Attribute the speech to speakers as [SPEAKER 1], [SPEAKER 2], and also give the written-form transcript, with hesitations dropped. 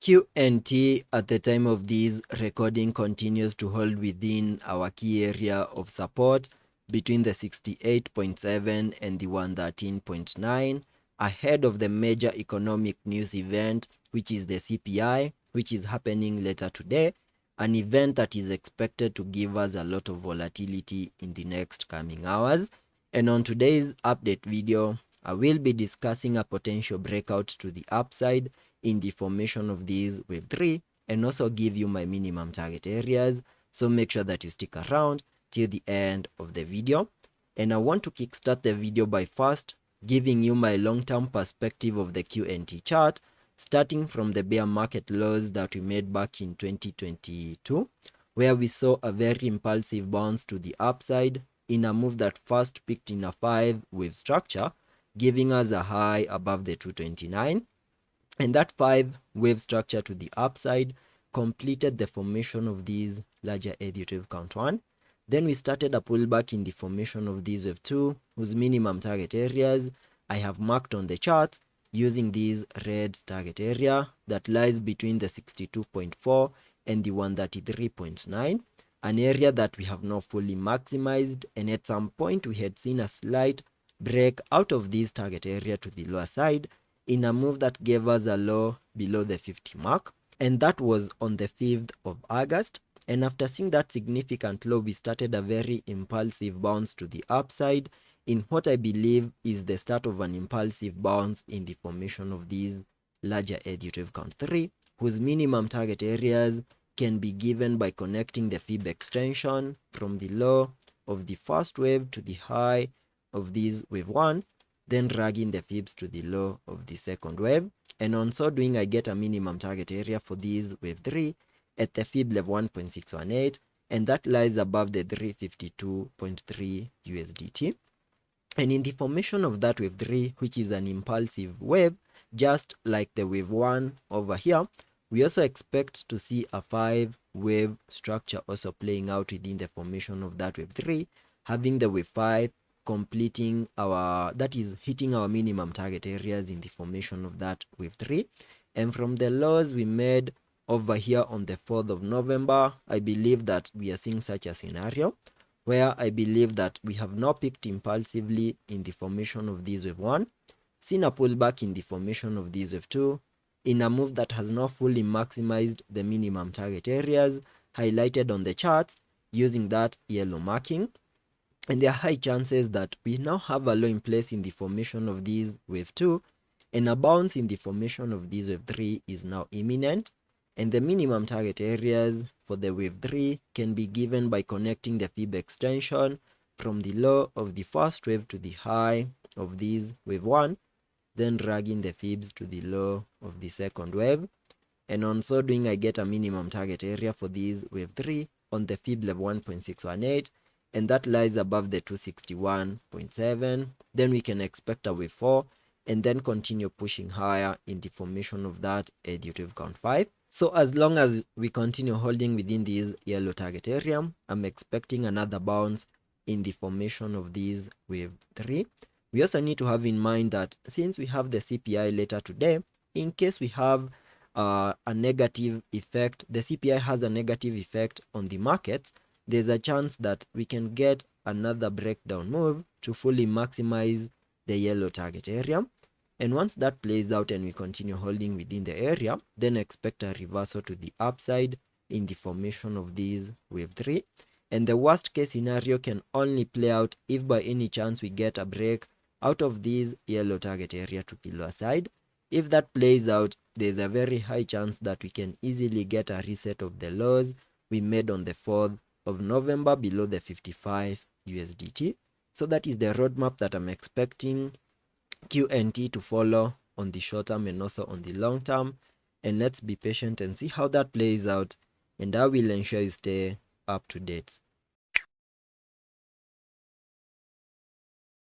[SPEAKER 1] QNT at the time of this recording continues to hold within our key area of support between the 68.7 and the 113.9 ahead of the major economic news event, which is the CPI, which is happening later today, an event that is expected to give us a lot of volatility in the next coming hours. And on today's update video, I will be discussing a potential breakout to the upside in the formation of these wave 3 and also give you my minimum target areas. So make sure that you stick around till the end of the video. And I want to kickstart the video by first giving you my long-term perspective of the QNT chart, starting from the bear market lows that we made back in 2022, where we saw a very impulsive bounce to the upside in a move that first peaked in a 5-wave structure, giving us a high above the 229. And that 5-wave structure to the upside completed the formation of these larger Elliot wave count 1. Then we started a pullback in the formation of these wave 2, whose minimum target areas I have marked on the chart using this red target area that lies between the 62.4 and the 133.9, an area that we have not fully maximized, and at some point we had seen a slight break out of this target area to the lower side in a move that gave us a low below the 50 mark, and that was on the 5th of August. And after seeing that significant low, we started a very impulsive bounce to the upside in what I believe is the start of an impulsive bounce in the formation of these larger Elliot wave count 3, whose minimum target areas can be given by connecting the fib extension from the low of the first wave to the high of this wave 1, then dragging the fibs to the low of the second wave, and on so doing I get a minimum target area for this wave 3 at the fib level 1.618, and that lies above the 352.3 USDT. And in the formation of that wave 3, which is an impulsive wave, just like the wave 1 over here, we also expect to see a 5-wave structure also playing out within the formation of that wave 3, having the wave 5 completing our, that is hitting our minimum target areas in the formation of that wave 3. And from the lows we made over here on the 4th of November, I believe that we are seeing such a scenario where I believe that we have not peaked impulsively in the formation of this wave 1, seen a pullback in the formation of this wave 2, in a move that has not fully maximized the minimum target areas highlighted on the charts using that yellow marking. And there are high chances that we now have a low in place in the formation of this wave 2, and a bounce in the formation of this wave 3 is now imminent, and the minimum target areas for the wave 3 can be given by connecting the fib extension from the low of the first wave to the high of this wave 1, then dragging the fibs to the low of the second wave, and on so doing I get a minimum target area for this wave 3 on the fib level 1.618, and that lies above the 261.7. Then we can expect a wave 4 and then continue pushing higher in the formation of that Elliot wave count 5. So as long as we continue holding within this yellow target area, I'm expecting another bounce in the formation of this wave 3. We also need to have in mind that since we have the CPI later today, in case we have a negative effect, the CPI has a negative effect on the markets, there's a chance that we can get another breakdown move to fully maximize the yellow target area. And once that plays out and we continue holding within the area, then expect a reversal to the upside in the formation of this wave 3. And the worst case scenario can only play out if by any chance we get a break out of this yellow target area to the lower side. If that plays out, there's a very high chance that we can easily get a reset of the lows we made on the 4th of November below the 55 USDT. So that is the roadmap that I'm expecting QNT to follow on the short term and also on the long term. And let's be patient and see how that plays out, and I will ensure you stay up to date.